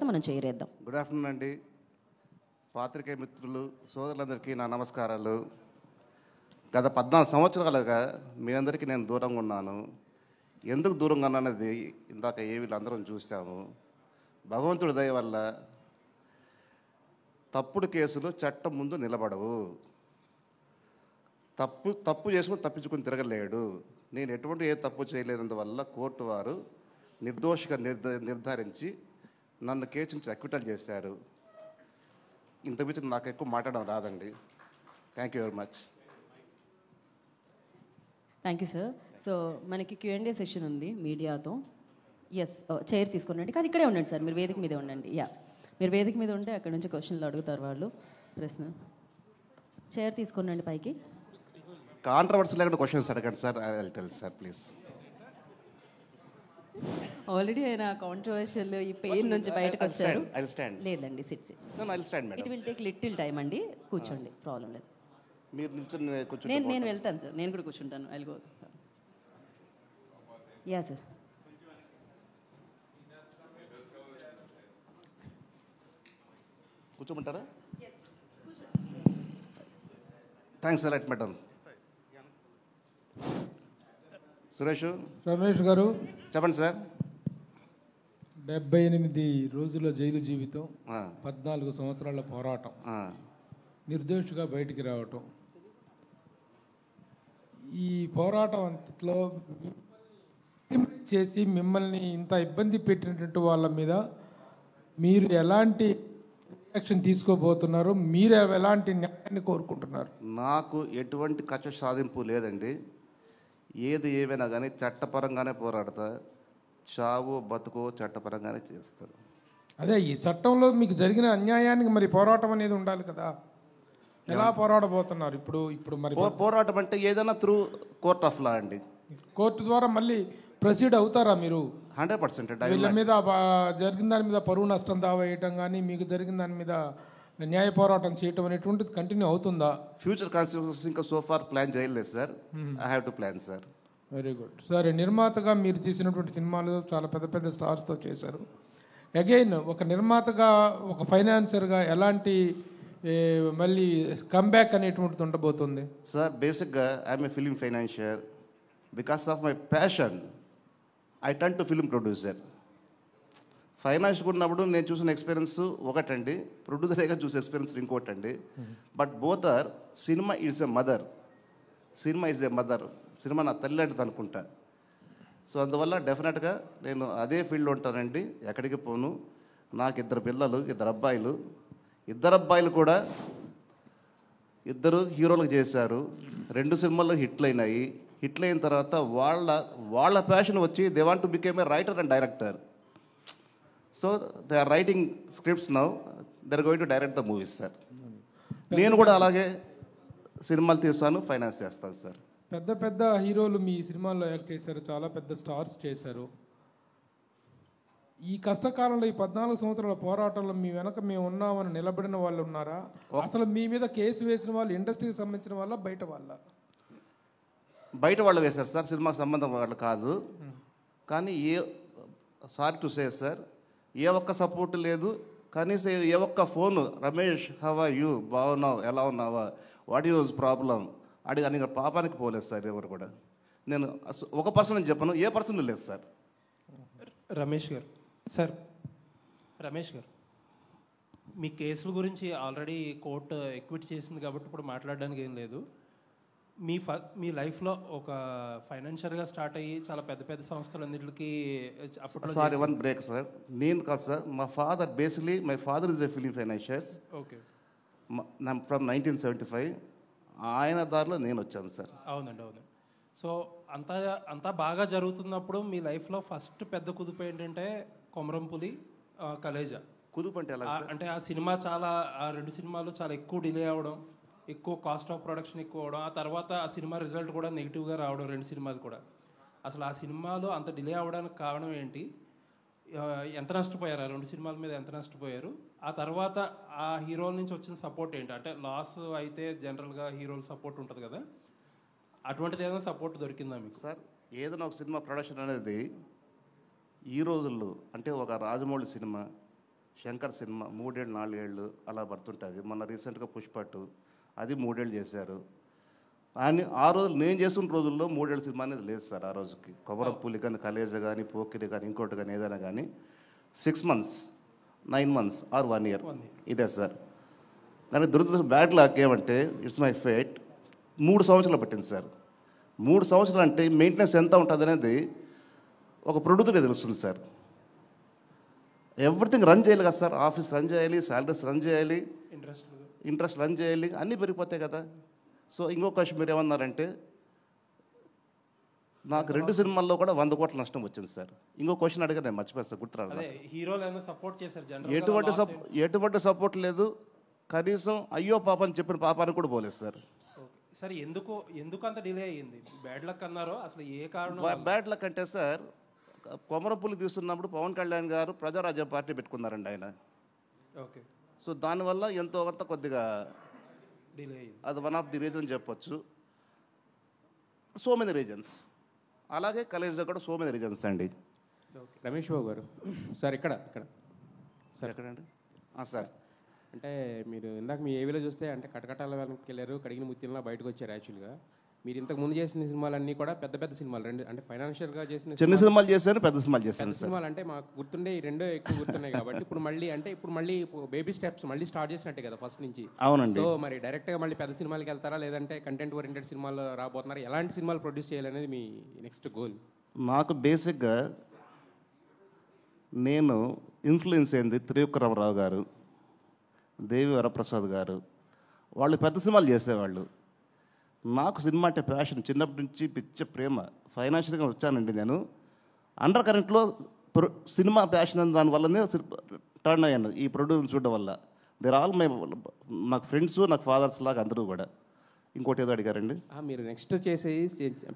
మనం చేరేద్దాం. Good afternoon అండి. పాత్రికేయ మిత్రులు, సోదరులందరికీ నా నమస్కారాలు. గత 14 సంవత్సరాలుగా మీ అందరికీ నేను దూరంగా ఉన్నాను. ఎందుకు దూరంగా ఉన్నానది ఇందాక వీళ్ళందరం చూసాము. భగవంతుడి దయ వల్ల తప్పుడు కేసులు చట్టం ముందు నిలబడవు. తప్పు చేసుకుని తప్పించుకుని తిరగలేడు. నేను ఎటువంటి తప్పు చేయలేనందువల్ల కోర్టు వారు నిర్దోషిగా నిర్ధారించి నన్ను కేసు నుంచి అక్విటల్ చేశారు. ఇంతమించి నాకు ఎక్కువ మాట్లాడడం రాదండి. Thank you very much. Thank you sir. So మనకి Q&A సెషన్ ఉంది మీడియాతో. ఎస్, చైర్ తీసుకున్నాండి. కాదు, ఇక్కడే ఉండండి సార్, మీరు వేదిక మీదే ఉండండి. మీరు వేదిక మీద ఉంటే అక్కడ నుంచి క్వశ్చన్లు అడుగుతారు వాళ్ళు. ప్రశ్న చైర్ తీసుకున్నాండి పైకి. కాంట్రవర్సీ లేకుండా క్వశ్చన్స్ అడగండి sir. I will tell sir please. Already ఆయన కాంట్రవర్షియల్ ఈ పెయిన్ నుంచి బయటకు వచ్చారు. లేదండి, SIT it will take little time అండి. కూర్చోండి, ప్రాబ్లం లేదు. మీరు నిల్చొని కూర్చోండి. నేను వెళ్తాను సార్, నేను కూడా కూర్చుంటాను. I will go. Yeah sir. కూర్చోమంటారా? Thanks a lot madam. Ramesh garu చెప్పండి సార్. 78 రోజుల జైలు జీవితం, 14 సంవత్సరాల పోరాటం, నిర్దోషిగా బయటికి రావటం, ఈ పోరాటం అంతట్లో చేసి మిమ్మల్ని ఇంత ఇబ్బంది పెట్టినటువంటి వాళ్ళ మీద మీరు ఎలాంటి యాక్షన్ తీసుకోబోతున్నారు? మీరు ఎలాంటి న్యాయాన్ని కోరుకుంటున్నారు? నాకు ఎటువంటి కక్ష సాధింపు లేదండి. ఏది ఏమైనా కానీ చట్టపరంగానే పోరాడతా. చావు బతుకో చట్టపరంగానే చేస్తారు. అదే, ఈ చట్టంలో మీకు జరిగిన అన్యాయానికి మరి పోరాటం అనేది ఉండాలి కదా. ఎలా పోరాడబోతున్నారు ఇప్పుడు మరి? పోరాటం అంటే ఏదైనా త్రూ కోర్ట్ ఆఫ్ లా అండి. కోర్టు ద్వారా మళ్ళీ ప్రొసీడ్ అవుతారా మీరు? 100%. వీళ్ళ మీద జరిగిన దాని మీద పరువు నష్టం దావా వేయటం కానీ, మీకు జరిగిన దాని మీద న్యాయ పోరాటం చేయటం అనేటువంటిది కంటిన్యూ అవుతుందా? ఫ్యూచర్ కాన్సిక్వెన్సెస్ ఇంకా సో ఫార్ ప్లాన్ చేయలేదు sir. I have to plan sir. Very good. సరే, నిర్మాతగా మీరు చేసినటువంటి సినిమాలు చాలా పెద్ద పెద్ద స్టార్స్తో చేశారు. అగైన్ ఒక నిర్మాతగా, ఒక ఫైనాన్సర్గా ఎలాంటి మళ్ళీ కమ్బ్యాక్ అనేటువంటిది ఉండబోతుంది? సార్, బేసిక్గా I'm a film financier. Because of my passion I turn to film producer. Financial ఉన్నప్పుడు నేను చూసిన ఎక్స్పీరియన్స్ ఒకటండి, ప్రొడ్యూసర్గా చూసే ఎక్స్పీరియన్స్ ఇంకోటండి. But both are, cinema is a mother. Cinema నా తల్లి లాంటిది అనుకుంటా. సో అందువల్ల డెఫినెట్గా నేను అదే ఫీల్డ్లో ఉంటానండి, ఎక్కడికి పోను. నాకు 2 పిల్లలు, 2 అబ్బాయిలు. 2 అబ్బాయిలు కూడా 2 హీరోలకు చేశారు. 2 సినిమాల్లో హిట్లు అయినాయి. హిట్లు అయిన తర్వాత వాళ్ళ ప్యాషన్ వచ్చి they want to became a writer and director. So they are writing scripts now. They are going to direct the movies sir. నేను కూడా అలాగే సినిమాలు తీస్తాను, ఫైనాన్స్ చేస్తాను సార్. పెద్ద పెద్ద హీరోలు మీ సినిమాల్లో యాక్ట్ చేశారు, చాలా పెద్ద స్టార్స్ చేశారు. ఈ కష్టకాలంలో, ఈ 14 సంవత్సరాల పోరాటంలో మీ వెనక మేము ఉన్నామని నిలబడిన వాళ్ళు ఉన్నారా? అసలు మీ మీద కేసు వేసిన వాళ్ళు ఇండస్ట్రీకి సంబంధించిన వాళ్ళ, బయట వాళ్ళ? బయట వాళ్ళు వేశారు సార్, సినిమాకి సంబంధం వాళ్ళు కాదు. కానీ సారీ టు సే సార్, ఏ ఒక్క సపోర్ట్ లేదు. కనీసం ఏ ఒక్క phone, Ramesh how are you, బాగున్నావు, ఎలా ఉన్నావా, వాట్ యూజ్ ప్రాబ్లం అని పాపానికి పోలేదు సార్ ఎవరు కూడా. నేను ఒక పర్సన్ అని చెప్పను, ఏ పర్సన్ లేదు సార్. రమేష్ గారు మీ కేసుల గురించి ఆల్రెడీ కోర్టు ఎక్విట్ చేసింది కాబట్టి ఇప్పుడు మాట్లాడడానికి ఏం లేదు. మీ లైఫ్లో ఒక ఫైనాన్షియల్గా స్టార్ట్ అయ్యి చాలా పెద్ద పెద్ద సంస్థలన్నింటికి అప్పట్లో. Sorry, one break sir. నేను కాదు సార్, మా father basically my father is a film financiers. Okay. From 1975. ఆయన దారిలో నేను వచ్చాను సార్. అవునండి, అవును. సో అంతా బాగా జరుగుతున్నప్పుడు మీ లైఫ్లో ఫస్ట్ పెద్ద కుదుపు ఏంటంటే కొమరంపులి, కలేజా. కుదుపు అంటే ఎలా? అంటే ఆ 2 సినిమాలు చాలా ఎక్కువ డిలే అవ్వడం, ఎక్కువ కాస్ట్ ఆఫ్ ప్రొడక్షన్ ఎక్కువ అవడం, ఆ తర్వాత ఆ సినిమా రిజల్ట్ కూడా నెగిటివ్గా రావడం, 2 సినిమాలు కూడా. అసలు ఆ సినిమాలు అంత డిలే అవ్వడానికి కారణం ఏంటి? ఎంత నష్టపోయారు? ఆ 2 సినిమాల మీద ఎంత నష్టపోయారు? ఆ తర్వాత ఆ హీరోల నుంచి వచ్చిన సపోర్ట్ ఏంటి? అంటే లాస్ అయితే జనరల్గా హీరోల సపోర్ట్ ఉంటుంది కదా, అటువంటిది ఏదైనా సపోర్ట్ దొరికిందా మీకు? సార్, ఏదైనా ఒక సినిమా ప్రొడక్షన్ అనేది ఈ రోజుల్లో, అంటే ఒక రాజమౌళి సినిమా, శంకర్ సినిమా 3 ఏళ్ళు 4 ఏళ్ళు అలా పడుతుంటుంది. మొన్న రీసెంట్గా పుష్పట్టు అది 3 ఏళ్ళు చేశారు. అని ఆ రోజు నేను చేసిన రోజుల్లో 3 ఏళ్ళ సినిమా అనేది లేదు సార్. ఆ రోజుకి కొమరంపులి కానీ, కలేజ కానీ, పోకిరి కానీ, ఇంకోటి కానీ ఏదైనా కానీ 6 months 9 months ఆర్ 1 year ఇదే సార్. కానీ దురదృష్టం బ్యాడ్ లక్ ఏమంటే ఇట్స్ మై ఫేట్ 3 సంవత్సరాలు పట్టింది సార్. 3 సంవత్సరాలు అంటే మెయింటెనెన్స్ ఎంత ఉంటుంది అనేది ఒక ప్రొడ్యూసర్కి తెలుస్తుంది సార్. ఎవ్రీథింగ్ రన్ చేయాలి కదా సార్. ఆఫీస్ రన్ చేయాలి, శాలరీస్ రన్ చేయాలి, ఇంట్రెస్ట్ రన్ చేయాలి, అన్నీ పెరిగిపోతాయి కదా. సో ఇంకో క్వశ్చన్ మీరు ఏమన్నారంటే నాకు 2 సినిమాల్లో కూడా 100 కోట్ల నష్టం వచ్చింది సార్. ఇంకో క్వశ్చన్ అడిగారు, నేను మర్చిపోయాను సార్, గుర్తురాదు. హీరోలు సపోర్ట్ చేశారు, ఎటువంటి సపోర్ట్ లేదు. కనీసం అయ్యో పాప అని చెప్పిన పాపానికి కూడా పోలేదు సార్. సార్ ఎందుకు అంత డిలే అయ్యింది? బ్యాడ్ లక్ అన్నారో అసలు ఏ కారణం? బ్యాడ్ లక్ అంటే సార్, కొమరపుల్లి తీస్తున్నప్పుడు పవన్ కళ్యాణ్ గారు ప్రజారాజ్యం పార్టీ పెట్టుకున్నారండి ఆయన. ఓకే. సో దానివల్ల ఎంతో కొంత కొద్దిగా డిలే అయ్యింది. అది వన్ ఆఫ్ ది రీజన్ చెప్పొచ్చు. So many reasons. అలాగే కలేజ్లో కూడా సో మెనీ రీజన్స్ అండి. రమేష్ బాబు గారు సార్ ఇక్కడ సార్ ఎక్కడండి? సార్ అంటే మీరు ఇందాక మీ ఏవిలో చూస్తే అంటే కటకటాల వెనక్కి వెళ్ళారు, కడిగిన ముత్యంలా బయటకు వచ్చారు. యాక్చువల్గా మీరు ఇంతకు ముందు చేసిన సినిమాలన్నీ కూడా పెద్ద పెద్ద సినిమాలు, 2 అంటే ఫైనాన్షియల్గా చేసిన చిన్న సినిమాలు చేశాను, పెద్ద సినిమాలు చేశాను. సినిమాలు అంటే మాకు గుర్తుండే ఈ 2 ఎక్కువ గుర్తున్నాయి కాబట్టి ఇప్పుడు మళ్ళీ బేబీ స్టెప్స్ మళ్ళీ స్టార్ట్ చేసినట్టే కదా ఫస్ట్ నుంచి. అవునండి. సో మరి డైరెక్ట్గా మళ్ళీ పెద్ద సినిమాలకి వెళ్తారా, లేదంటే కంటెంట్ ఓరియంటెడ్ సినిమాలు రాబోతున్నారా? ఎలాంటి సినిమాలు ప్రొడ్యూస్ చేయాలనేది మీ నెక్స్ట్ గోల్? నాకు బేసిక్గా నేను ఇన్ఫ్లుయెన్స్ అయింది త్రివిక్రమరావు గారు, దేవి వరప్రసాద్ గారు. వాళ్ళు పెద్ద సినిమాలు చేసేవాళ్ళు. నాకు సినిమా అంటే ప్యాషన్, చిన్నప్పటి నుంచి పిచ్చ ప్రేమ. ఫైనాన్షియల్గా వచ్చానండి నేను. అండర్ కరెంట్లో సినిమా ప్యాషన్ అని దానివల్లనే టర్న్ అయ్యాను ఈ ప్రొడ్యూసర్ చూడడం వల్ల. దేర్ ఆల్ నాకు ఫ్రెండ్స్, నాకు ఫాదర్స్ లాగా అందరూ కూడా. ఇంకోటి ఏదో అడిగారండి. మీరు నెక్స్ట్ చేసి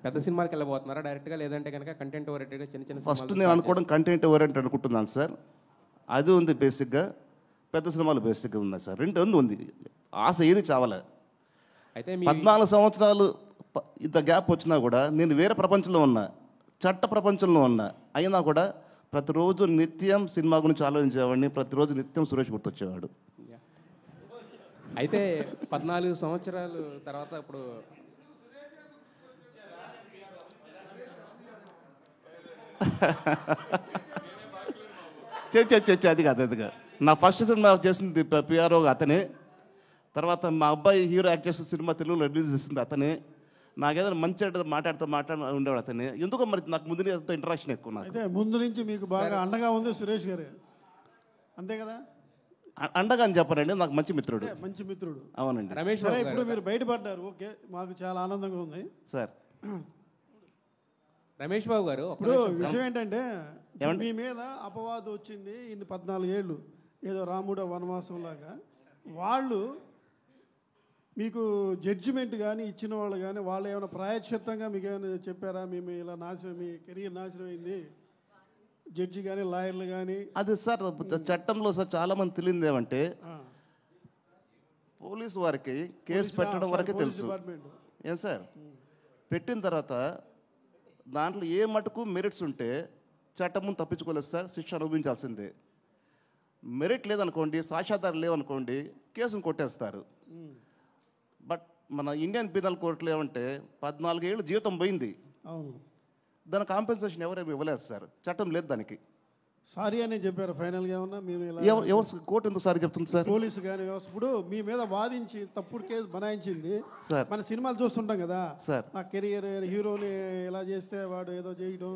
పెద్ద సినిమాకి వెళ్ళబోతున్నారా డైరెక్ట్గా, లేదంటే కనుక కంటెంట్ ఓరియంటెడ్గా చిన్న ఫస్ట్ నేను అనుకోవడం కంటెంట్ ఓరియంటెడ్ అనుకుంటున్నాను సార్. అది ఉంది బేసిక్గా. పెద్ద సినిమాలు బేసిక్గా ఉన్నాయి సార్. 2 ఉంది. ఆశ ఏది చావలే. అయితే 14 సంవత్సరాలు ఇంత గ్యాప్ వచ్చినా కూడా నేను వేరే ప్రపంచంలో ఉన్నా, చట్ట ప్రపంచంలో ఉన్నా. అయినా కూడా ప్రతిరోజు నిత్యం సినిమా గురించి ఆలోచించేవాడిని. ప్రతిరోజు నిత్యం సురేష్ గుర్తొచ్చేవాడు. అయితే 14 సంవత్సరాలు తర్వాత ఇప్పుడు అది కాదు. నా ఫస్ట్ సినిమా చేసింది పిఆర్ఓ అతనే. తర్వాత మా అబ్బాయి హీరో యాక్ట్ చేసిన సినిమా తెలుగులో రిలీజ్ చేసింది అతనే. నాకేదైనా మంచి మాట్లాడుతూ ఉండేవాడు అతనే. ఎందుకో మరి నాకు ముందు ఇంటరాక్షన్ ఎక్కువ. నాకు అయితే ముందు నుంచి మీకు బాగా అండగా ఉంది సురేష్ గారు, అంతే కదా? అండగా అని చెప్పనండి, నాకు మంచి మిత్రుడు. మంచి మిత్రుడు. అవునండి. రమేష్ సరే, ఇప్పుడు మీరు బయటపడ్డారు, ఓకే, మాకు చాలా ఆనందంగా ఉంది సార్. రమేష్ బాబు గారు ఇప్పుడు విషయం ఏంటంటే మీ మీద అపవాదు వచ్చింది ఇన్ని 14 ఏళ్ళు, ఏదో రాముడు వనవాసం లాగా. వాళ్ళు మీకు జడ్జిమెంట్ కానీ ఇచ్చిన వాళ్ళు కానీ వాళ్ళు ఏమైనా ప్రాయశ్చిత్తంగా మీకు ఏమైనా చెప్పారా? మేము ఇలా నాశనం, మీ కెరీర్ నాశనం అయింది, జడ్జి కానీ లాయర్లు కానీ? అది సార్ చట్టంలో సార్ చాలా మంది తెలియదు ఏమంటే పోలీసు వారికి కేసు పెట్టడం వరకే తెలుసు. ఏం సార్, పెట్టిన తర్వాత దాంట్లో ఏ మటుకు మెరిట్స్ ఉంటే చట్టం ముందు తప్పించుకోలేదు సార్, శిక్ష అనుభవించాల్సిందే. మెరిట్ లేదనుకోండి, సాక్ష్యాధారాలు లేవనుకోండి, కేసును కొట్టేస్తారు. బట్ మన ఇండియన్ పీనల్ కోర్టులో ఏమంటే 14 ఏళ్ళు జీవితం పోయింది. అవును. దాని కాంపెన్సేషన్ ఎవరేమి ఇవ్వలేదు సార్, చట్టం లేదు దానికి. సారీ అని చెప్పారు ఫైనల్గా ఏమన్నా? మేము ఎవరు కోర్టు ఎందుకు సారీ చెప్తుంది సార్? పోలీసు కానీ వ్యవస్థ ఇప్పుడు మీ మీద వాదించి తప్పుడు కేసు బనాయించింది సార్. మన సినిమాలు చూస్తుంటాం కదా సార్, నా కెరియర్ హీరోని ఇలా చేస్తే వాడు ఏదో చేయడం,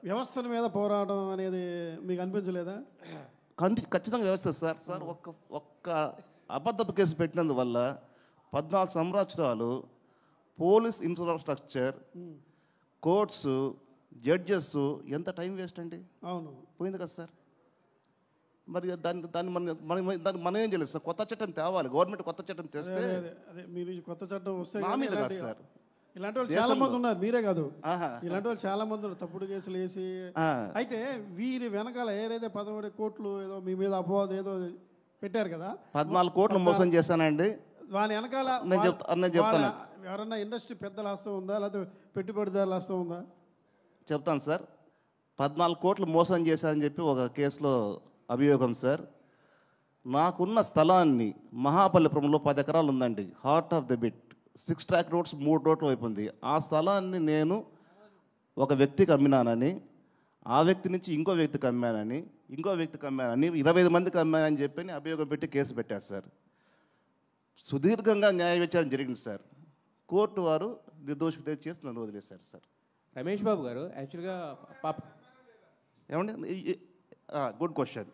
వ్యవస్థల మీద పోరాటం అనేది మీకు అనిపించలేదా? ఖచ్చితంగా వ్యవస్థ సార్. సార్ ఒక్క అబద్ధపు కేసు పెట్టినందువల్ల 14 సంవత్సరాలు పోలీస్ ఇన్ఫ్రాస్ట్రక్చర్, కోర్ట్స్, జడ్జెస్ ఎంత టైం వేస్ట్ అండి. అవును, పోయింది కదా సార్. మరి దాన్ని మనం ఏం చేయలేదు సార్. కొత్త చట్టం తేవాలి, గవర్నమెంట్ కొత్త చట్టం తెస్తే. అదే మీరు కొత్త చట్టం వస్తే నా మీద కాదు సార్. ఇలాంటి వాళ్ళు చాలా మంది ఉన్నారు, మీరే కాదు, ఇలాంటి వాళ్ళు చాలా మంది ఉన్నారు తప్పుడు కేసులు వేసి. అయితే వీరి వెనకాల ఏదైతే 11 కోట్లు ఏదో మీ మీద అపవాదం ఏదో పెట్టారు కదా, 14 కోట్లు మోసం చేశానండి. దాని వెనకాల నేను చెప్తాను. ఎవరన్నా ఇండస్ట్రీ పెద్దల హస్తం ఉందా, లేకపోతే పెట్టుబడిదారుల హస్తం ఉందా? చెప్తాను సార్. 14 కోట్లు మోసం చేశారని చెప్పి ఒక కేసులో అభియోగం సార్. నాకున్న స్థలాన్ని మహాబలిపురంలో 10 ఎకరాలు ఉందండి, heart of the bit, 6 track roads 3 రోడ్లు వైపు ఉంది. ఆ స్థలాన్ని నేను ఒక వ్యక్తికి అమ్మినానని, ఆ వ్యక్తి నుంచి ఇంకో వ్యక్తికి అమ్మానని, ఇంకో వ్యక్తికి అమ్మానని, 25 మందికి అమ్మానని చెప్పి అభియోగం పెట్టి కేసు పెట్టారు సార్. సుదీర్ఘంగా న్యాయ విచారణ జరిగింది సార్. కోర్టు వారు నిర్దోషిత చేసి నన్ను వదిలేశారు సార్. రమేష్ బాబు గారు యాక్చువల్గా పాప ఏమండి, good question.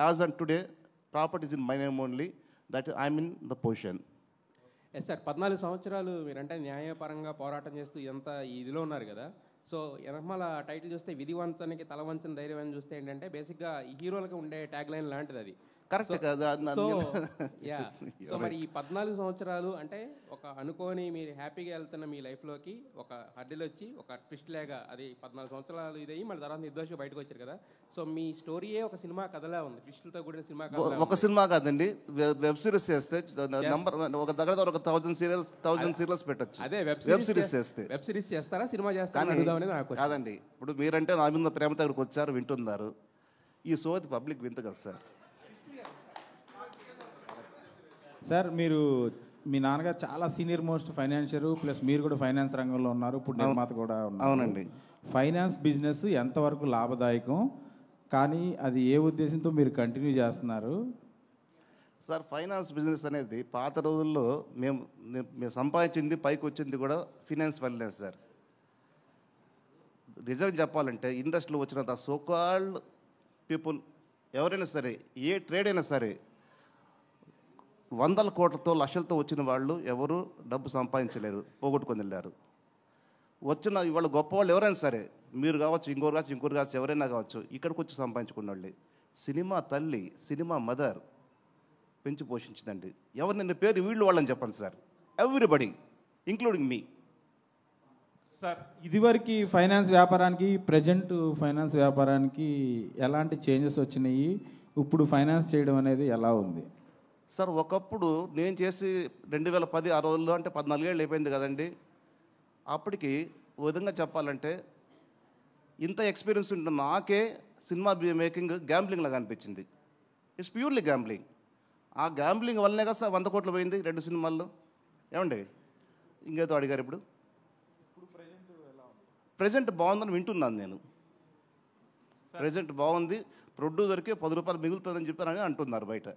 As and today properties in my name only, that I'm in the position. Yes sir, 14 సంవత్సరాలు మీరంటే న్యాయపరంగా పోరాటం చేస్తూ ఎంత ఇదిలో ఉన్నారు కదా. సో వెనకమాల టైటిల్ చూస్తే విధి వంచనకి తల వంచన ధైర్యం అని చూస్తే ఏంటంటే బేసిక్గా ఈ హీరోలకు ఉండే ట్యాగ్ లైన్ లాంటిది అది. కరెక్ట్ కదా. సో యా, సో మరి ఈ 14 సంవత్సరాలు అంటే ఒక అనుకోని మీరు హ్యాపీగా వెళ్తున్న మీ లైఫ్లోకి ఒక హడ్డీలు వచ్చి ఒక ట్విస్ట్ లేగా అది 14 సంవత్సరాలు ఇదయ్యి మళ్ళీ తర్వాత నిర్దోషిగా బయటకు వచ్చారు కదా. సో మీ స్టోరీయే ఒక సినిమా కథలా ఉంది, ట్విస్టులతో కూడిన సినిమా కథ. ఒక సినిమా కాదండి, వెబ్ సిరీస్ చేస్తే నంబర్ ఒక దగ్గర ఒక 1000 సీరియల్స్ పెట్టచ్చు. అదే వెబ్ సిరీస్ చేస్తే. వెబ్ సిరీస్ చేస్తారా, సినిమా చేస్తారా? కాదండి, ఇప్పుడు మీరంటే నా మీద ప్రేమ దగ్గరకు వచ్చారు, వింటున్నారు. ఈ సోది పబ్లిక్ వింత కదా సార్. సార్ మీరు మీ నాన్నగారు చాలా సీనియర్ మోస్ట్ ఫైనాన్షియర్, ప్లస్ మీరు కూడా ఫైనాన్స్ రంగంలో ఉన్నారు, ఇప్పుడు నిర్మాత కూడా ఉన్నారు. అవునండి. ఫైనాన్స్ బిజినెస్ ఎంతవరకు లాభదాయకం, కానీ అది ఏ ఉద్దేశంతో మీరు కంటిన్యూ చేస్తున్నారు? సార్, ఫైనాన్స్ బిజినెస్ అనేది పాత రోజుల్లో మేము సంపాదించింది పైకి వచ్చింది కూడా ఫైనాన్స్ వల్లనే సార్. నిజంగా చెప్పాలంటే ఇండస్ట్రీలో వచ్చినంత సోకాల్డ్ పీపుల్ ఎవరైనా సరే, ఏ ట్రేడ్ అయినా సరే, 100 కోట్లతో లక్షలతో వచ్చిన వాళ్ళు ఎవరు డబ్బు సంపాదించలేరు, పోగొట్టుకొని వెళ్ళారు. వచ్చిన ఇవాళ గొప్పవాళ్ళు ఎవరైనా సరే, మీరు కావచ్చు, ఇంకోరు కావచ్చు, ఎవరైనా కావచ్చు, ఇక్కడికి వచ్చి సంపాదించుకున్న వాళ్ళే. సినిమా తల్లి, సినిమా మదర్ పెంచి పోషించిందండి. ఎవరు నిన్న పేరు వీళ్ళు వాళ్ళని చెప్పండి సార్, ఎవ్రీబడి ఇంక్లూడింగ్ మీ. సార్, ఇదివరకు ఫైనాన్స్ వ్యాపారానికి ప్రజెంట్ ఫైనాన్స్ వ్యాపారానికి ఎలాంటి చేంజెస్ వచ్చినాయి? ఇప్పుడు ఫైనాన్స్ చేయడం అనేది ఎలా ఉంది? సార్, ఒకప్పుడు నేను చేసి 2010 ఆ రోజుల్లో అంటే 14 ఏళ్ళు అయిపోయింది కదండి. అప్పటికి ఓ విధంగా చెప్పాలంటే ఇంత ఎక్స్పీరియన్స్ ఉంటున్న నాకే సినిమా మేకింగ్ గ్యాంబ్లింగ్ లాగా అనిపించింది. It's purely gambling. ఆ గ్యాంబ్లింగ్ వల్లనే కదా సార్ 100 కోట్లు పోయింది 2 సినిమాల్లో. ఏమండి, ఇంకేదో అడిగారు. ఇప్పుడు ప్రజెంట్ బాగుందని వింటున్నాను నేను. ప్రజెంట్ బాగుంది, ప్రొడ్యూసర్కి 10 రూపాయలు మిగులుతుందని చెప్పారని అంటున్నారు బయట.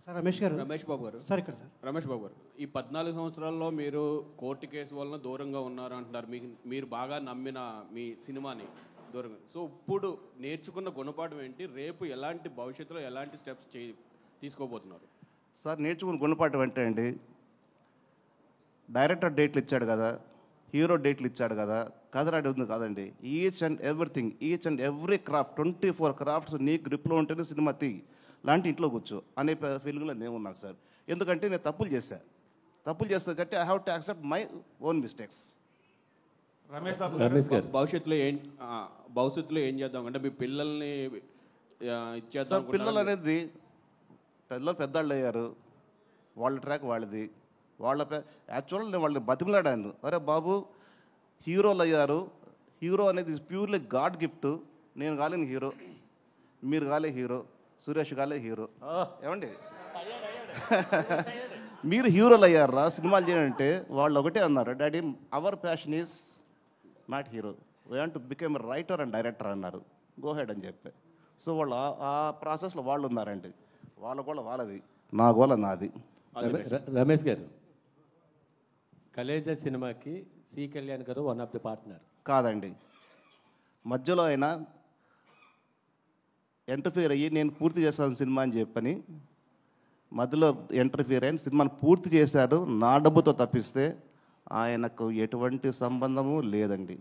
సార్ రమేష్ బాబు గారు సార్ ఇక్కడ సార్ రమేష్ బాబు గారు, ఈ 14 సంవత్సరాల్లో మీరు కోర్టు కేసు వలన దూరంగా ఉన్నారు అంటున్నారు. మీరు బాగా నమ్మిన మీ సినిమాని దూరంగా. సో ఇప్పుడు నేర్చుకున్న గుణపాఠం ఏంటి? రేపు ఎలాంటి భవిష్యత్తులో ఎలాంటి స్టెప్స్ తీసుకోబోతున్నారు? సార్, నేర్చుకున్న గుణపాఠం అంటే అండి, డైరెక్టర్ డేట్లు ఇచ్చాడు కదా, హీరో డేట్లు ఇచ్చాడు కదా, కథ రెడీ ఉంది కాదండి. Each and every craft 24 crafts నీ గ్రిప్లో ఉంటేనే సినిమా లాంటి ఇంట్లో కూర్చో అనే ఫీలింగ్లో నేను ఉన్నాను సార్. ఎందుకంటే నేను తప్పులు చేస్తాను కాబట్టి I have to accept my own mistakes. భవిష్యత్తులో ఏం చేద్దాం అంటే మీ పిల్లల్ని సార్, పిల్లలు అనేది పెద్దవాళ్ళు అయ్యారు, వాళ్ళ ట్రాక్ వాళ్ళది. యాక్చువల్ నేను వాళ్ళని బతిమలాడాను, అరే బాబు హీరోలు అయ్యారు, హీరో అనేది ప్యూర్లీ గాడ్ గిఫ్ట్. నేను కాలేని హీరో, మీరు కాలే హీరో, సురేష్ కాలే హీరో. ఏమండి, మీరు హీరోలు అయ్యారా సినిమాలు చేయాలంటే వాళ్ళు ఒకటే అన్నారు, daddy hour passion is not hero, we want to become writer and director అన్నారు. గో హెడ్ అని చెప్పి. సో వాళ్ళు ఆ ప్రాసెస్లో వాళ్ళు ఉన్నారండి. వాళ్ళ గోళ వాళ్ళది, నా గోళ నాది. రమేష్ గారు, కలేజా సినిమాకి సి కళ్యాణ్ గారు వన్ ఆఫ్ ది పార్ట్నర్ కాదండి. మధ్యలో అయినా ఎంటర్ఫియర్ అయ్యి నేను పూర్తి చేస్తాను సినిమా అని చెప్పని మధ్యలో ఎంటర్ఫియర్ అయిన సినిమాను పూర్తి చేశారు, నా డబ్బుతో తప్పిస్తే ఆయనకు ఎటువంటి సంబంధము లేదండి.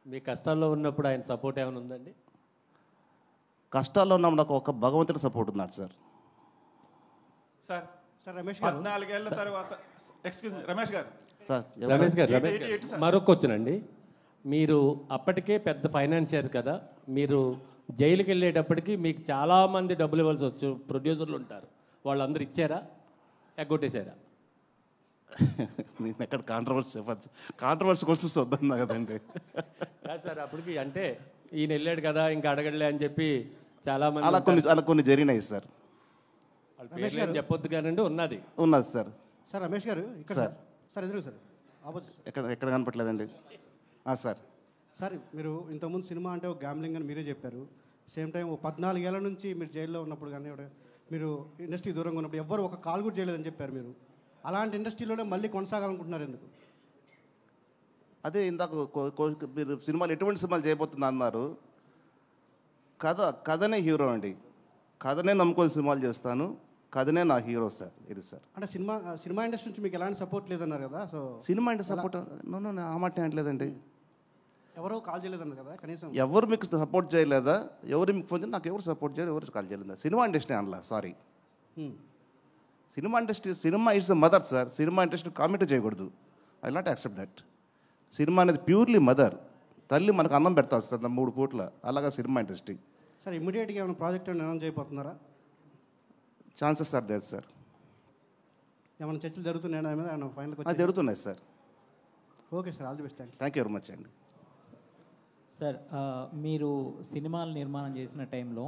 మీ కష్టాల్లో ఉన్నప్పుడు ఆయన సపోర్ట్ ఏమైనా ఉందండి? కష్టాల్లో ఉన్నప్పుడు నాకు ఒక భగవంతుడి సపోర్ట్ ఉన్నాడు సార్. సార్ సార్ రమేష్ 14 ఏళ్ల తర్వాత రమేష్ గారు మరొక క్వశ్చన్ అండి. మీరు అప్పటికే పెద్ద ఫైనాన్షియర్ కదా, మీరు జైలుకి వెళ్ళేటప్పటికి మీకు చాలామంది డబ్బులు ఇవ్వాల్సి వచ్చు, ప్రొడ్యూసర్లు ఉంటారు, వాళ్ళందరూ ఇచ్చారా, ఎగ్గొట్టేశారా? నేను ఎక్కడ కాంట్రవర్సీ క్వశ్చన్స్ వద్దన్నా కదండి. కాదు సార్, అప్పటికి అంటే ఈయన వెళ్ళాడు కదా ఇంకా అడగడలే అని చెప్పి చాలామంది అలా కొన్ని జరిగినాయి సార్. వాళ్ళ పేర్లు ఏం చెప్పొద్దు కానండి, ఉన్నది ఉన్నది సార్. సార్ రమేష్ గారు ఇక్కడ సార్. సార్ ఎదురు సార్ ఆపోజిట్ ఎక్కడ కనపట్లేదండి. సార్ సార్ మీరు ఇంతకుముందు సినిమా అంటే ఒక గ్యామ్లింగ్ అని మీరే చెప్పారు. సేమ్ టైం 14 ఏళ్ల నుంచి మీరు జైల్లో ఉన్నప్పుడు కానీ మీరు ఇండస్ట్రీ దూరంగా ఉన్నప్పుడు ఎవ్వరు ఒక కాల్ కూడా చేయలేదని చెప్పారు. మీరు అలాంటి ఇండస్ట్రీలోనే మళ్ళీ కొనసాగాలనుకుంటున్నారు ఎందుకు? అదే ఇందాక మీరు సినిమాలు ఎటువంటి సినిమాలు చేయబోతున్నా అన్నారు. కథనే హీరో అండి. కథనే నమ్ముకొని సినిమాలు చేస్తాను. కథనే నా హీరో సార్. ఇది సార్. అంటే సినిమా ఇండస్ట్రీ నుంచి మీకు ఎలాంటి సపోర్ట్ లేదన్నారు కదా. సో సినిమా అంటే సపోర్ట్ ఆ మాట అనట్లేదండి. ఎవరో కాల్ చేయలేదన్నారు కదా కనీసం. ఎవరు మీకు సపోర్ట్ చేయలేదా? ఎవరు మీకు ఫోన్ చేయాలి? నాకు ఎవరు సపోర్ట్ చేయలేదు, ఎవరు కాల్ చేయలేదా? సినిమా ఇండస్ట్రీ అనలా. Sorry, cinema industry, cinema is the mother sir. Cinema industry comment చేయకూడదు. I not accept that. Cinema అనేది ప్యూర్లీ మదర్. తల్లి మనకు అన్నం పెడతారు సార్ 3 పూట్ల. అలాగా సినిమా ఇండస్ట్రీ. సార్ ఇమ్మీడియట్గా ఏమైనా ప్రాజెక్ట్ అనౌన్స్ చేయబోతున్నారా? Chances are there sir. ఏమైనా చర్చలు జరుగుతున్నాయా? ఫైనల్ జరుగుతున్నాయి sir. Okay sir, all the best. Thank you very much అండి. సార్ మీరు సినిమాలు నిర్మాణం చేసిన టైంలో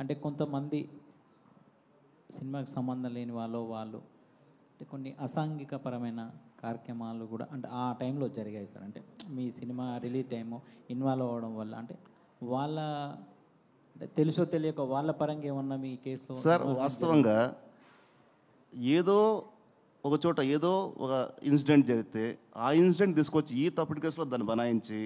అంటే కొంతమంది సినిమాకి సంబంధం లేని వాళ్ళు అంటే కొన్ని అసాంఘికపరమైన కార్యక్రమాలు కూడా అంటే ఆ టైంలో జరిగాయి సార్. అంటే మీ సినిమా రిలీజ్ టైము ఇన్వాల్వ్ అవ్వడం వల్ల అంటే వాళ్ళ అంటే తెలుసో తెలియక వాళ్ళ పరంగా ఏమన్నా మీ కేసులో? సార్ వాస్తవంగా ఏదో ఒక చోట ఏదో ఒక ఇన్సిడెంట్ జరిగితే ఆ ఇన్సిడెంట్ తీసుకొచ్చి ఈ తప్పుడు కేసులో దాన్ని బనాయించి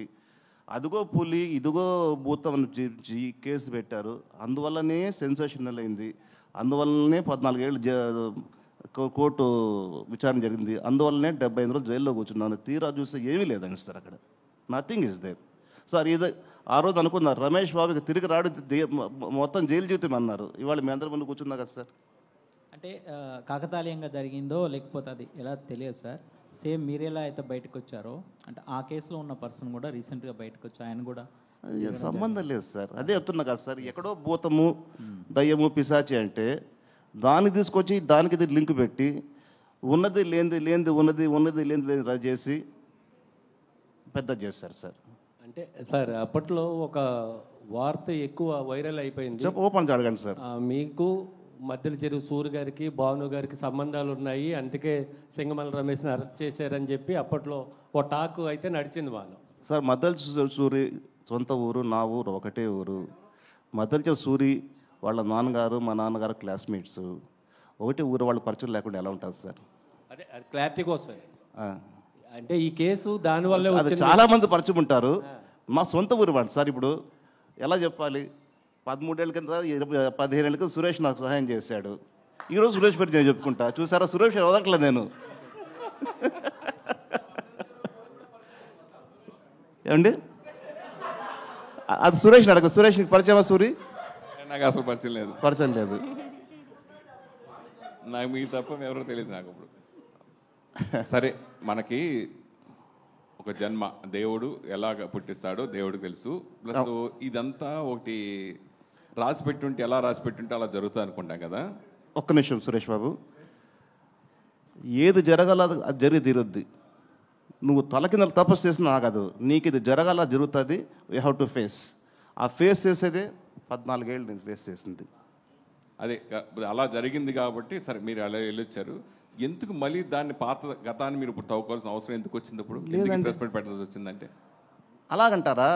అదిగో పులి ఇదిగో భూతం అని చూపించి కేసు పెట్టారు. అందువల్లనే సెన్సేషనల్ అయింది. అందువల్లనే 14 ఏళ్ళు కోర్టు విచారణ జరిగింది. అందువల్లనే 75 రోజులు జైల్లో కూర్చున్నాను. తీరా చూస్తే ఏమీ లేదండి సార్. అక్కడ నథింగ్ ఇస్ దేర్ సార్. ఇది ఆ రోజు అనుకున్నారు రమేష్ బాబుకి తిరిగి రాడు, మొత్తం జైలు జీవితం అన్నారు. ఇవాళ మీ అందరి ముందు కూర్చున్నా కదా సార్. అంటే కాకతాళీయంగా జరిగిందో లేకపోతే అది ఎలా తెలియదు సార్. సేమ్ మీరెలా అయితే బయటకు వచ్చారో అంటే ఆ కేసులో ఉన్న పర్సన్ కూడా రీసెంట్గా బయటకు వచ్చి ఆయన కూడా సంబంధం లేదు సార్. అదే చెప్తున్నా కదా సార్. ఎక్కడో భూతము దయ్యము పిశాచి అంటే దాన్ని తీసుకొచ్చి దానికి లింక్ పెట్టి ఉన్నది లేనిది ఉన్నది చేసి పెద్ద చేస్తారు సార్. అంటే సార్ అప్పట్లో ఒక వార్త ఎక్కువ వైరల్ అయిపోయింది. ఓపెన్ అడగండి సార్. మీకు మద్దెల చెరువు సూరి గారికి భాను గారికి సంబంధాలు ఉన్నాయి, అందుకే సింగమల రమేష్ని అరెస్ట్ చేశారని చెప్పి అప్పట్లో ఓ టాక్ అయితే నడిచింది వాళ్ళు. సార్ మద్దెల సూరి సొంత ఊరు, నా ఊరు ఒకటే ఊరు. మద్దెల చెరువు సూరి వాళ్ళ నాన్నగారు మా నాన్నగారు క్లాస్మేట్స్. ఒకటే ఊరు, వాళ్ళ పరిచయం లేకుండా ఎలా ఉంటుంది సార్? అదే క్లారిటీ కోసం అంటే ఈ కేసు దానివల్ల అది చాలా మంది పరిచయం ఉంటారు. మా సొంత ఊరు వాడు సార్. ఇప్పుడు ఎలా చెప్పాలి? 13 ఏళ్ళ కింద 15 ఏళ్ళ కింద సురేష్ నాకు సహాయం చేశాడు. ఈరోజు సురేష్ పేరు నేను చెప్పుకుంటా. చూసారా, సురేష్ వదలట్లేదు నేను. ఏమండి అది సురేష్ అడగ. సురేష్ పరిచయమా? సూరి నాకు అసలు పరిచయం లేదు. నాకు మీకు తప్ప ఎవరో తెలియదు నాకు. ఇప్పుడు సరే, మనకి ఒక జన్మ దేవుడు ఎలాగ పుట్టిస్తాడో దేవుడికి తెలుసు. ప్లస్ ఇదంతా ఒకటి రాసి పెట్టుంటే ఎలా రాసి పెట్టుంటే అలా జరుగుతుంది అనుకుంటాం కదా. ఒక్క నిమిషం సురేష్ బాబు. ఏది జరగాల అది జరిగి తీరుద్ది. నువ్వు తల కింద తపస్సు చేసినా ఆగదు. నీకు ఇది జరగాల జరుగుతుంది. You have to face. ఆ ఫేస్ చేసేదే 14 ఏళ్ళు నేను ఫేస్ చేసింది. అదే అలా జరిగింది కాబట్టి సరే మీరు అలా వెళ్ళొచ్చారు. ఎందుకు మళ్ళీ దాన్ని గతాన్ని మీరు ఇప్పుడు తవ్వుకోవాల్సిన అవసరం ఎందుకు వచ్చింది? ఇప్పుడు ఇన్వెస్ట్మెంట్ పెట్టాల్సి వచ్చిందంటే అలాగంటారా?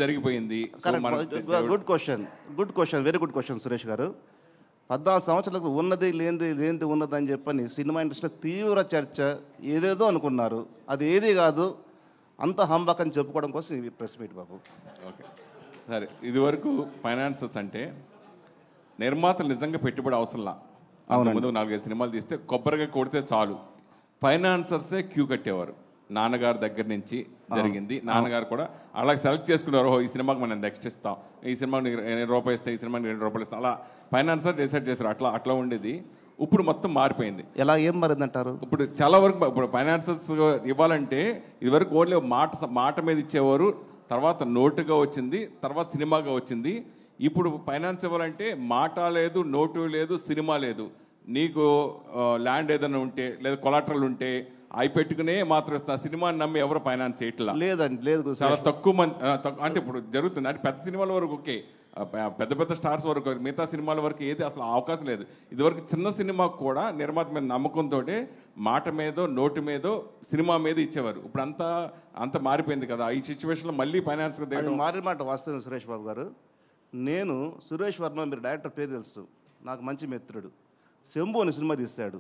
జరిగిపోయింది. Good question, very good question Suresh గారు. 14 సంవత్సరాలకు ఉన్నది లేనిది ఉన్నదని చెప్పని సినిమా ఇండస్ట్రీలో తీవ్ర చర్చ. ఏదేదో అనుకున్నారు, అది ఏది కాదు, అంత హంబక్ అని చెప్పుకోవడం కోసం ఈ ప్రెస్ మీట్ బాబు. ఓకే సరే. ఇదివరకు ఫైనాన్సర్స్ అంటే నిర్మాతలు నిజంగా పెట్టుబడి అవసరంలా. ముందు 4-5 సినిమాలు తీస్తే కొబ్బరిగా కొడితే చాలు. ఫైనాన్సర్సే క్యూ కట్టేవారు. నాన్నగారి దగ్గర నుంచి జరిగింది. నాన్నగారు కూడా అలాగే సెలెక్ట్ చేసుకున్నారు. ఈ సినిమాకి మనం నెక్స్ట్ ఇస్తాం, ఈ సినిమాకి ₹2 ఇస్తాం, ఈ సినిమాకి ₹2 ఇస్తాం, అలా ఫైనాన్సర్ డిసైడ్ చేశారు. అట్లా ఉండేది. ఇప్పుడు మొత్తం మారిపోయింది. ఎలా ఏం మారిందంటారు? ఇప్పుడు చాలా వరకు ఇప్పుడు ఫైనాన్సర్స్ ఇవ్వాలంటే ఇదివరకు ఓన్లీ మాట మీద ఇచ్చేవారు. తర్వాత నోటుగా వచ్చింది, తర్వాత సినిమాగా వచ్చింది. ఇప్పుడు ఫైనాన్స్ ఇవ్వాలంటే మాట లేదు, నోటు లేదు, సినిమా లేదు. నీకు ల్యాండ్ ఏదైనా ఉంటే లేదా కొలాటరల్ ఉంటే అవి పెట్టుకునే మాత్రం ఇస్తా. సినిమాని నమ్మి ఎవరు ఫైనాన్స్ చేయట్లా. లేదండి, లేదు. చాలా తక్కువ మంది. అంటే ఇప్పుడు జరుగుతుంది. అంటే పెద్ద సినిమాల వరకు ఓకే, పెద్ద పెద్ద స్టార్స్ వరకు మిగతా సినిమాల వరకు ఏది అసలు అవకాశం లేదు. ఇదివరకు చిన్న సినిమాకు కూడా నిర్మాత మీద నమ్మకంతో మాట మీదో నోటి మీదో సినిమా మీద ఇచ్చేవారు. ఇప్పుడు అంత మారిపోయింది కదా. ఈ సిచ్యువేషన్లో మళ్ళీ ఫైనాన్స్ మారిన మాట వాస్తవం సురేష్ బాబు గారు. నేను సురేష్ వర్మ, మీరు డైరెక్టర్ పేరు తెలుసు, నాకు మంచి మిత్రుడు. శంభు అని సినిమా తీశాడు.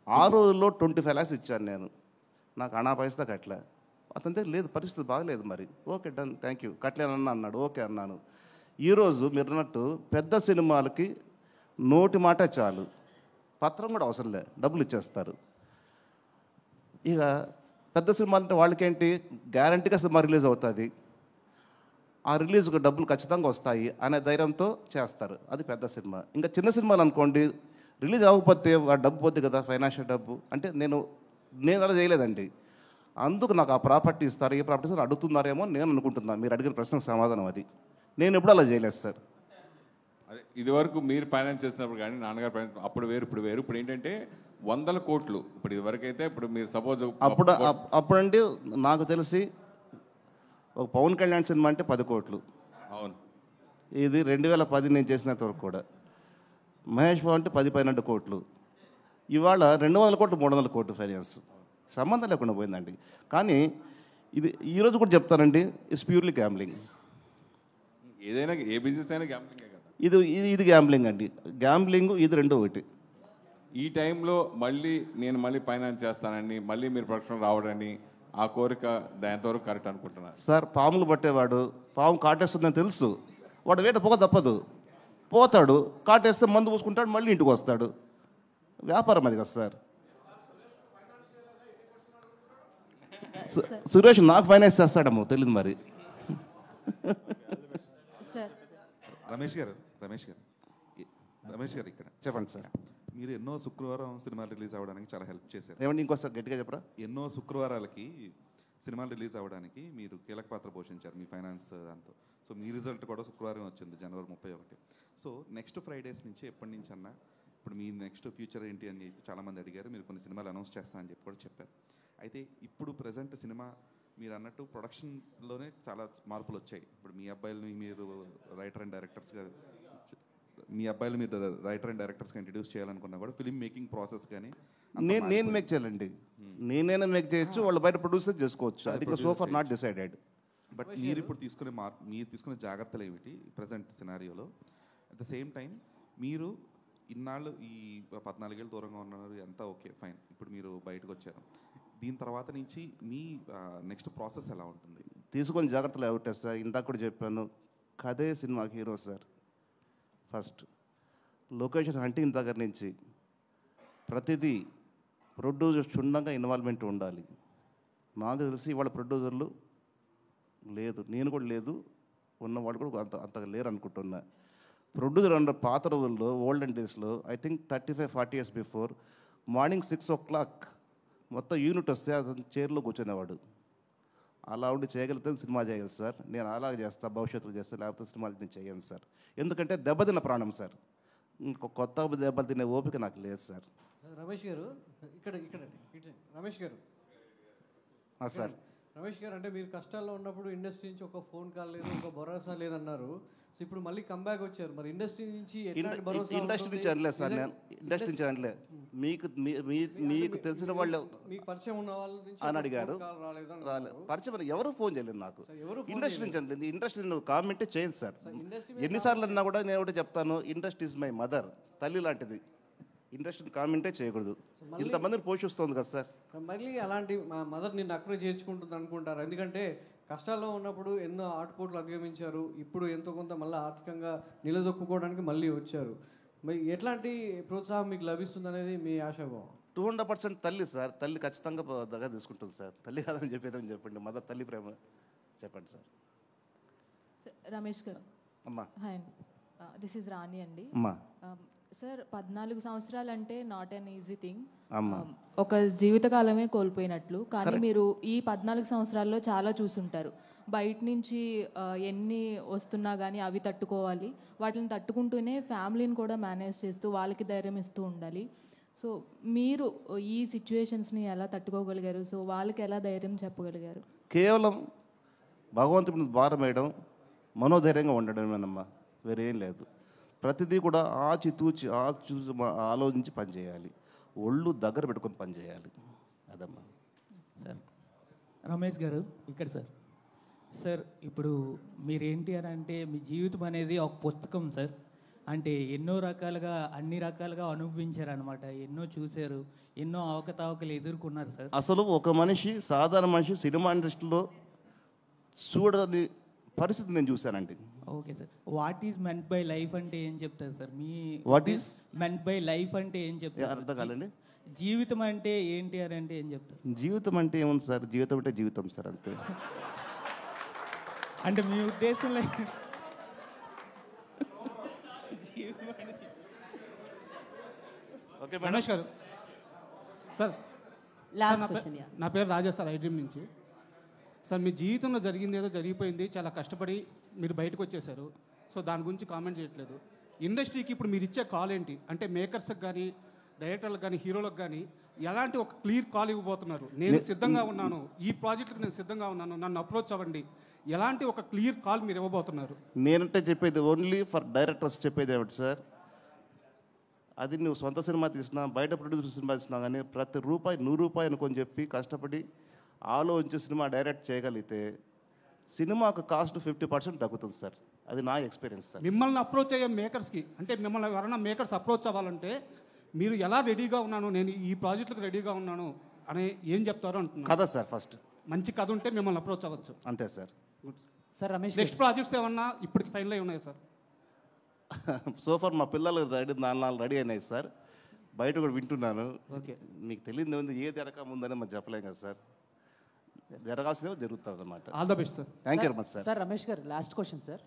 ఆ రోజుల్లో 25 lakhs ఇచ్చాను నేను. నాకు అనా పైసా కట్టలే. అతనితో లేదు, పరిస్థితి బాగలేదు. మరి ఓకే డన్, థ్యాంక్ యూ, కట్టలేనన్నా అన్నాడు. ఓకే అన్నాను. ఈరోజు మీరు అన్నట్టు పెద్ద సినిమాలకి నోటి మాట చాలు, పత్రం కూడా అవసరం లే, డబ్బులు ఇచ్చేస్తారు. ఇక పెద్ద సినిమాలు అంటే వాళ్ళకేంటి, గ్యారంటీగా సినిమా రిలీజ్ అవుతుంది, ఆ రిలీజ్కి డబ్బులు ఖచ్చితంగా వస్తాయి అనే ధైర్యంతో చేస్తారు. అది పెద్ద సినిమా. ఇంకా చిన్న సినిమాలు అనుకోండి, రిలీజ్ అవ్వకపోతే డబ్బు పోద్ది కదా, ఫైనాన్షియల్ డబ్బు. అంటే నేను అలా చేయలేదండి. అందుకు నాకు ఆ ప్రాపర్టీ ఇస్తారు, ఏ ప్రాపర్టీ ఇస్తారు అడుగుతున్నారేమో నేను అనుకుంటున్నాను. మీరు అడిగిన ప్రశ్నకు సమాధానం అది. నేను ఎప్పుడు అలా చేయలేదు సార్. అదే ఇదివరకు మీరు ఫైనాన్స్ చేసినప్పుడు కానీ నాన్నగారు ఫైనాన్స్ అప్పుడు వేరు ఇప్పుడు వేరు. ఇప్పుడు ఏంటంటే 100 కోట్లు. ఇప్పుడు ఇదివరకు అయితే ఇప్పుడు మీరు సపోజ్ అప్పుడంటే నాకు తెలిసి ఒక పవన్ కళ్యాణ్ సినిమా అంటే 10 కోట్లు. అవును. ఇది 2010 నేను చేసినంత వరకు కూడా. మహేష్ బాబు అంటే 10-12 కోట్లు. ఇవాళ 200 కోట్లు 300 కోట్లు ఫైనాన్స్. సంబంధం లేకుండా పోయిందండి. కానీ ఇది ఈరోజు కూడా చెప్తానండి, ఇట్స్ ప్యూర్లీ గ్యాంబ్లింగ్. ఏదైనా ఏ బిజినెస్ అయినా గ్యాంబ్లింగే కదా. ఇది గ్యాంబ్లింగ్ అండి. గ్యాంబ్లింగ్ ఇది రెండు ఒకటి. ఈ టైంలో నేను ఫైనాన్స్ చేస్తానని మళ్ళీ మీరు ప్రొడక్షన్ రావడని ఆ కోరిక దాంతవరకు కరెక్ట్ అనుకుంటున్నారు సార్. పాములు పట్టేవాడు పాము కాటేస్తుందని తెలుసు, వాడు వేట పోక తప్పదు, పోతాడు, కాటేస్తే మందు పూసుకుంటాడు, మళ్ళీ ఇంటికి వస్తాడు. వ్యాపారం అది కదా సార్. సురేష్ నాకు ఫైనాన్స్ చేస్తాడేమో తెలియదు మరి. రమేష్ గారు ఇక్కడ చెప్పండి సార్. మీరు ఎన్నో శుక్రవారం సినిమాలు రిలీజ్ అవ్వడానికి చాలా హెల్ప్ చేశారు. ఏమండి ఇంకోసారి గట్టిగా చెప్పరా? ఎన్నో శుక్రవారాలకి సినిమాలు రిలీజ్ అవ్వడానికి మీరు కీలక పాత్ర పోషించారు మీ ఫైనాన్స్ దాంతో. సో మీ రిజల్ట్ కూడా శుక్రవారం వచ్చింది, జనవరి 31. సో నెక్స్ట్ ఫ్రైడేస్ నుంచి ఎప్పటి నుంచి అన్నా ఇప్పుడు మీ నెక్స్ట్ ఫ్యూచర్ ఏంటి అని చాలామంది అడిగారు. మీరు కొన్ని సినిమాలు అనౌన్స్ చేస్తానని చెప్పి కూడా చెప్పారు. అయితే ఇప్పుడు ప్రజెంట్ సినిమా మీరు అన్నట్టు ప్రొడక్షన్లోనే చాలా మార్పులు వచ్చాయి. ఇప్పుడు మీ అబ్బాయిలు మీరు రైటర్ అండ్ డైరెక్టర్స్గా ఇంట్రడ్యూస్ చేయాలనుకున్నా కూడా ఫిల్మ్ మేకింగ్ ప్రాసెస్ కానీ నేను మేక్ చేయాలండి. నేనైనా మేక్ చేయొచ్చు, వాళ్ళు బయట ప్రొడ్యూసర్ చేసుకోవచ్చు. అది so for not decided. But మీరు ఇప్పుడు తీసుకునే జాగ్రత్తలు ఏమిటి ప్రజెంట్ సినారియోలో? అట్ ద సేమ్ టైం మీరు ఇన్నాళ్ళు ఈ 14 ఏళ్ళు దూరంగా ఉన్నారు, అంతా ఓకే ఫైన్. ఇప్పుడు మీరు బయటకు వచ్చారు, దీని తర్వాత నుంచి మీ నెక్స్ట్ ప్రాసెస్ ఎలా ఉంటుంది? తీసుకొని జాగ్రత్తలు ఏమిటా సార్? ఇందాక కూడా చెప్పాను, కథే సినిమాకి hero sir. First location hunting దగ్గర నుంచి ప్రతిదీ ప్రొడ్యూసర్ క్షుణ్ణంగా ఇన్వాల్వ్మెంట్ ఉండాలి. నాకు తెలిసి ఇవాళ ప్రొడ్యూసర్లు లేదు, నేను కూడా లేదు, ఉన్నవాళ్ళు కూడా అంతగా లేరు అనుకుంటున్నా. ప్రొడ్యూసర్ అన్న పాత రోజుల్లో ఓల్డెన్ డేస్లో I think 35-40 years before morning 6 o'clock మొత్తం యూనిట్ వస్తే అతను చైర్లో కూర్చునేవాడు. అలా ఉండి చేయగలిగితే సినిమా చేయగలరు సార్. నేను అలాగే చేస్తా, భవిష్యత్తులో చేస్తా, లేకపోతే సినిమాలు నేను చేయను సార్. ఎందుకంటే దెబ్బతిన్న ప్రాణం సార్. కొత్త దెబ్బలు తినే ఓపిక నాకు లేదు సార్. రమేష్ గారు ఇక్కడ రమేష్ గారు సార్. రమేష్ గారు అంటే మీరు కష్టాల్లో ఉన్నప్పుడు ఇండస్ట్రీ నుంచి ఒక ఫోన్ కాల్ లేదు, ఒక భరోసా లేదన్నారు. సో ఇప్పుడు మళ్ళీ కంబ్యాక్ వచ్చారు, మరి ఇండస్ట్రీ నుంచి ఇండస్ట్రీ నుంచి అనలేదు సార్. నేను ఇండస్ట్రీ నుంచి అనలే. మీకు తెలిసిన వాళ్ళు మీకు పరిచయం ఉన్న వాళ్ళ నుంచి అని అడిగారు. పరిచయం ఎవరు ఫోన్ చేయలేదు నాకు. ఇండస్ట్రీ నుంచి అనలేదు. ఇండస్ట్రీ కామెంటే చేయండి సార్. ఎన్నిసార్లు అన్నా కూడా నేను ఒకటి చెప్తాను, ఇండస్ట్రీ ఇస్ మై మదర్, తల్లి లాంటిది. ఇండస్ట్రీని కామెంటే చేయకూడదు. ఇంతమందిని పోషిస్తుంది కదా సార్. మళ్ళీ అలాంటి మా మదర్ నిన్ను అక్కడ చేర్చుకుంటుంది అనుకుంటారు. ఎందుకంటే కష్టాల్లో ఉన్నప్పుడు ఎన్నో ఆటుపోట్లు అధిగమించారు, ఇప్పుడు ఎంతో కొంత మళ్ళీ ఆర్థికంగా నిలదొక్కుకోవడానికి మళ్ళీ వచ్చారు. మరి ఎట్లాంటి ప్రోత్సాహం మీకు లభిస్తుంది అనేది మీ ఆశాభావం? 200% తల్లి సార్. తల్లి ఖచ్చితంగా దగ్గర తీసుకుంటుంది సార్. తల్లి కాదని చెప్పేదని చెప్పండి, మదర్ తల్లి ప్రేమ చెప్పండి సార్. రమేష్ గారు అమ్మా. హాయ్, దిస్ ఈజ్ రాణి అండి. అమ్మా సార్, 14 సంవత్సరాలు అంటే నాట్ అన్ ఈజీ థింగ్. అమ్మా ఒక జీవితకాలమే కోల్పోయినట్లు. కానీ మీరు ఈ 14 సంవత్సరాల్లో చాలా చూసుంటారు. బయట నుంచి ఎన్ని వస్తున్నా కానీ అవి తట్టుకోవాలి, వాటిని తట్టుకుంటూనే ఫ్యామిలీని కూడా మేనేజ్ చేస్తూ వాళ్ళకి ధైర్యం ఇస్తూ ఉండాలి. సో మీరు ఈ సిచ్యువేషన్స్ని ఎలా తట్టుకోగలిగారు? సో వాళ్ళకి ఎలా ధైర్యం చెప్పగలిగారు? కేవలం భగవంతుడి భారం వేయడం, మనోధైర్యంగా ఉండడమేనమ్మా. వేరేం లేదు. ప్రతిదీ కూడా ఆచితూచి ఆలోచించి పనిచేయాలి, ఒళ్ళు దగ్గర పెట్టుకొని పనిచేయాలి. అదమ్మా. సార్ రమేష్ గారు ఇక్కడ సార్. సార్ ఇప్పుడు మీరేంటి అని అంటే మీ జీవితం అనేది ఒక పుస్తకం సార్. అంటే ఎన్నో రకాలుగా అన్ని రకాలుగా అనుభవించారు అనమాట, ఎన్నో చూశారు, ఎన్నో అవకతవకలు ఎదుర్కొన్నారు సార్. అసలు ఒక మనిషి, సాధారణ మనిషి సినిమా ఇండస్ట్రీలో చూడని పరిస్థితి నేను చూశానండి. Okay sir. What is meant by life అంటే ఏం చెప్తారు sir? Me what is meant by life అంటే ఏం చెప్తారు? అర్థం కాలండి. జీవితం అంటే ఏంటి అని అంటే ఏం చెప్తారు? జీవితం అంటే ఏముంది సార్, జీవితం అంటే జీవితం సార్, అంతే. అంటే మీ ఉద్దేశంలో ఓకే రమేష్ గారు సార్, నా పేరు రాజా సార్, ఐడ్రీమ్ నుంచి. సార్ మీ జీవితంలో జరిగింది ఏదో జరిగిపోయింది, చాలా కష్టపడి మీరు బయటకు వచ్చేసారు. సో దాని గురించి కామెంట్ చేయట్లేదు. ఇండస్ట్రీకి ఇప్పుడు మీరు ఇచ్చే కాల్ ఏంటి అంటే మేకర్స్కి కానీ డైరెక్టర్లకు కానీ హీరోలకు కానీ ఎలాంటి ఒక క్లియర్ కాల్ ఇవ్వబోతున్నారు? నేను సిద్ధంగా ఉన్నాను, ఈ ప్రాజెక్టుకి నేను సిద్ధంగా ఉన్నాను, నన్ను అప్రోచ్ అవ్వండి, ఎలాంటి ఒక క్లియర్ కాల్ మీరు ఇవ్వబోతున్నారు? నేనంటే చెప్పేది ఓన్లీ ఫర్ డైరెక్టర్స్ చెప్పేది ఏమిటి సార్, అది నువ్వు సొంత సినిమా తీసినా బయట ప్రొడ్యూసర్ సినిమా తీసినా కానీ ప్రతి రూపాయి 100 రూపాయలు అనుకొని చెప్పి కష్టపడి ఆలోచించి సినిమా డైరెక్ట్ చేయగలిగితే సినిమాకు కాస్ట్ 50% తగ్గుతుంది సార్. అది నా ఎక్స్పీరియన్స్ సార్. మిమ్మల్ని అప్రోచ్ అయ్యే మేకర్స్కి అంటే మిమ్మల్ని ఎవరైనా మేకర్స్ అప్రోచ్ అవ్వాలంటే మీరు ఎలా రెడీగా ఉన్నాను, నేను ఈ ప్రాజెక్టులకు రెడీగా ఉన్నాను అని ఏం చెప్తారో అంటున్నాను. కథ సార్, ఫస్ట్ మంచి కథ ఉంటే మిమ్మల్ని అప్రోచ్ అవ్వచ్చు, అంతే sir. Sir Ramesh, next projects ఏమన్నా ఇప్పటికి ఫైనల్ అయి ఉన్నాయి సార్? సోఫర్ మా పిల్లలు నాలుగు రెడీ అయినాయి సార్, బయట కూడా వింటున్నాను. ఓకే, మీకు తెలియదు ఉంది ఏది జరగక ముందని మనం చెప్పలేం కదా సార్, జరగాల్సిందే జరుగుతుంది అన్నమాట. All the best sir. Thank you very much sir. Sir Ramesh గారు లాస్ట్ క్వశ్చన్ సార్.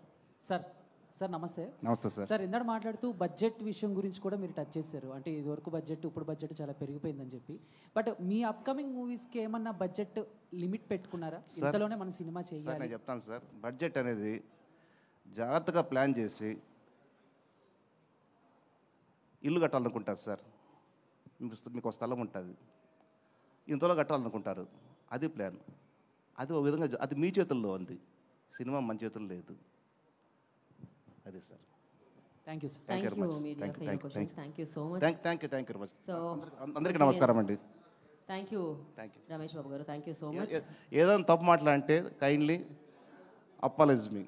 సార్ నమస్తే. నమస్తే సార్. సార్ ఇందాక మాట్లాడుతూ బడ్జెట్ విషయం గురించి కూడా మీరు టచ్ చేశారు. అంటే ఇదివరకు బడ్జెట్ ఇప్పుడు బడ్జెట్ చాలా పెరిగిపోయిందని చెప్పి. బట్ మీ అప్కమింగ్ మూవీస్కి ఏమన్నా బడ్జెట్ లిమిట్ పెట్టుకున్నారా? ఇంతలోనే మన సినిమా సార్ చేయాలి? నేను చెప్తాను సార్, బడ్జెట్ అనేది జాగ్రత్తగా ప్లాన్ చేసి ఇల్లు కట్టాలనుకుంటారు సార్. మీకు ఒక స్థలం ఉంటుంది, ఇంతలో కట్టాలనుకుంటారు, అది ప్లాన్. అది ఒక విధంగా అది మీ చేతుల్లో ఉంది, సినిమా మన చేతుల్లో లేదు. అది sir. Thank you sir. Thank you media for your questions. Thank you so much. Thank you very much. So అందరికీ నమస్కారం అండి. థ్యాంక్ యూ రమేష్ బాబు గారు, థ్యాంక్ యూ సో మచ్. ఏదైనా తప్పు మాట్లాడంటే కైండ్లీ అపాలైజ్ మీ.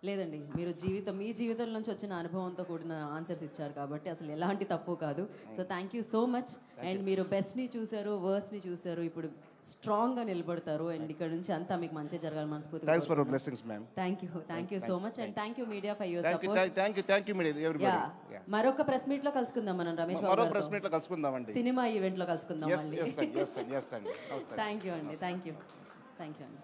లేదండి, మీరు మీ జీవితం నుంచి వచ్చిన అనుభవంతో కూడిన ఆన్సర్స్ ఇచ్చారు కాబట్టి అసలు ఎలాంటి తప్పు కాదు. So thank you so much. And మీరు బెస్ట్ని చూశారు, వర్స్ట్ని చూశారు, ఇప్పుడు స్ట్రాంగ్గా నిలబడతారు. అండ్ ఇక్కడ నుంచి అంతా మీకు మంచి జరగాలి మనస్ఫూర్తిగా. Thanks for your blessings ma'am. Thank you so much. And thank you media for your support. Thank you media everybody. మరొక ప్రెస్ మీట్ లో కలుసుకుందాం మనం రమేష్ బాబు గారితో. మరొక ప్రెస్ మీట్ లో కలుసుకుందామండి, సినిమా ఈవెంట్ లో కలుసుకుందాం. yes అండి. థ్యాంక్ యూ అండి. థ్యాంక్ యూ అండి.